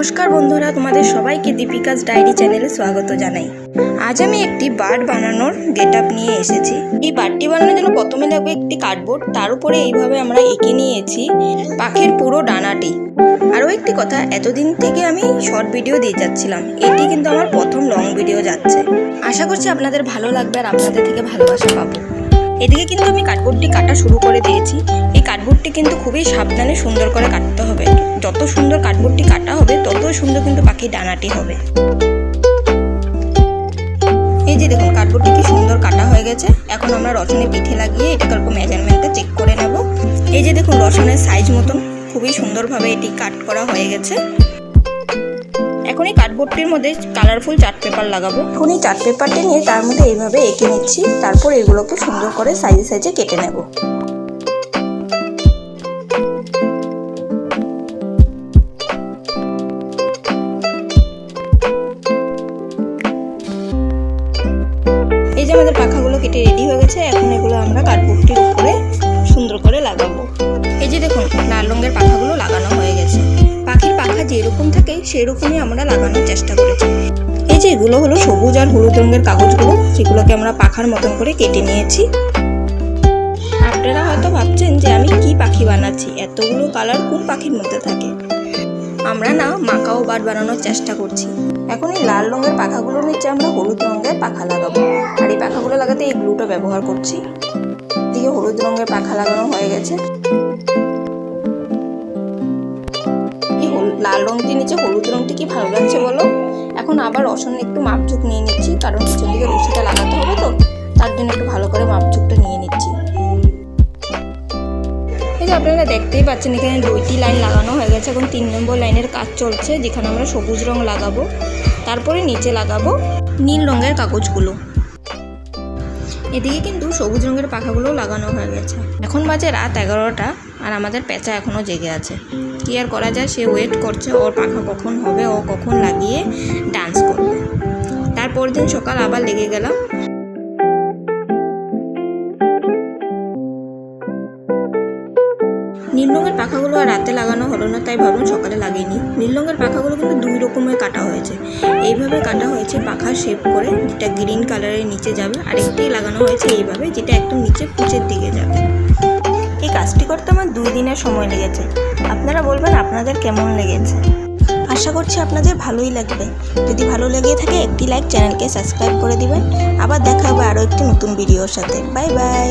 নমস্কার বন্ধুরা, তোমাদের সবাইকে দীপিকাস ডায়েরি চ্যানেলে স্বাগত জানাই। আজ আমি একটি বার্ড বানানোর গেটআপ নিয়ে এসেছি। এই বার্ডটি বানানোর জন্য প্রথমে লাগবে একটি কার্ডবোর্ড, তার উপরে এইভাবে আমরা এঁকে নিয়েছি পাখির পুরো ডানাটি। আরও একটি কথা, এতদিন থেকে আমি শর্ট ভিডিও দিয়ে যাচ্ছিলাম, এটি কিন্তু আমার প্রথম লং ভিডিও যাচ্ছে। আশা করছি আপনাদের ভালো লাগবে আর আপনাদের থেকে ভালোবাসা পাবো। এদিকে কিন্তু আমি কার্ডবোর্ডটি কাটা শুরু করে দিয়েছি। এই কার্ডবোর্ডটি কিন্তু খুবই সাবধানে সুন্দর করে কাটতে হবে। যত সুন্দর কার্ডবোর্ডটি কাটা হবে ততই সুন্দর কিন্তু পাখির ডানাটি হবে। এই যে দেখুন, কার্ডবোর্ডটি কি সুন্দর কাটা হয়ে গেছে। এখন আমরা রসুনের পিঠে লাগিয়ে এটাকে অল্প মেজারমেন্টটা চেক করে নেব। এই যে দেখুন, রসুনের সাইজ মতন খুবই সুন্দরভাবে এটি কাট করা হয়ে গেছে। এখন এই কার্ডবোর্ডটির মধ্যে কালারফুল চার্ট পেপার লাগাবো। এখন এই চার্ট পেপারটি নিয়ে তার মধ্যে এইভাবে এঁকে নিচ্ছি, তারপর এগুলোকে সুন্দর করে সাইজে সাইজে কেটে নেব। এই যে আমাদের পাখাগুলো কেটে রেডি হয়ে গেছে। এখন এগুলো আমরা কার্ডবোর্ডটির উপরে সুন্দর করে লাগাবো। এই যে দেখুন, লাল রঙের পাখাগুলো লাগানো হয়ে গেছে। পাখির পাখা যেরকম থাকে সেরকমই আমরা লাগানোর চেষ্টা করেছি। এই যে এগুলো হলো সবুজ আর হলুদ রঙের কাগজগুলো, যেগুলোকে আমরা পাখার মতন করে কেটে নিয়েছি। আপনারা হয়তো ভাবছেন যে আমি কি পাখি বানাচ্ছি, এতগুলো কালার কোন পাখির মধ্যে থাকে। আমরা না মাকাও বার্ড বানানোর চেষ্টা করছি। এখন এই লাল রঙের পাখাগুলোর নিচে আমরা হলুদ রঙের পাখা লাগাবো, আর এই পাখাগুলো লাগাতে এই গ্লুটা ব্যবহার করছি। এদিকে হলুদ রঙের পাখা লাগানো হয়ে গেছে। লাল রঙটির নিচে হলুদ রঙটি কি ভালো লাগছে বলো। এখন আবার রসুনের একটু মাপঝুক নিয়ে নিচ্ছি, কারণ পিছন দিকে রশিটা লাগাতে হবে তো, তার জন্য একটু ভালো করে মাপঝুকটা নিয়ে নিচ্ছি। এই যে আপনারা দেখতেই পাচ্ছেন, এখানে 2টি লাইন লাগানো হয়ে গেছে। এখন 3 নম্বর লাইনের কাজ চলছে, যেখানে আমরা সবুজ রং লাগাবো, তারপরে নিচে লাগাবো নীল রঙের কাগজগুলো। এদিকে কিন্তু সবুজ রঙের পাখাগুলো লাগানো হয়ে গেছে। এখন বাজে রাত 11টা, আর আমাদের পেঁচা এখনও জেগে আছে। কি আর করা যায়, সে ওয়েট করছে ওর পাখা কখন হবে, ও কখন লাগিয়ে ডান্স করবে। তারপর দিন সকাল আবার লেগে গেলাম। নীল রঙের পাখাগুলো আর রাতে লাগানো হলো না, তাই ভাবলাম সকালে লাগিয়ে নিই। নীল রঙের পাখাগুলো কিন্তু 2 রকমের কাটা হয়েছে। এইভাবে কাটা হয়েছে পাখার শেপ করে, যেটা গ্রিন কালারের নিচে যাবে, আরেকটি লাগানো হয়েছে এইভাবে, যেটা একদম নিচে পুঁচের দিকে যাবে। এই কাজটি করতে আমার 2 দিনের সময় লেগেছে। আপনারা বলবেন আপনাদের কেমন লেগেছে। আশা করছি আপনাদের ভালোই লাগবে। যদি ভালো লেগে থাকে একটি লাইক, চ্যানেলকে সাবস্ক্রাইব করে দিবেন। আবার দেখা হবে আরও একটি নতুন ভিডিওর সাথে। Bye bye.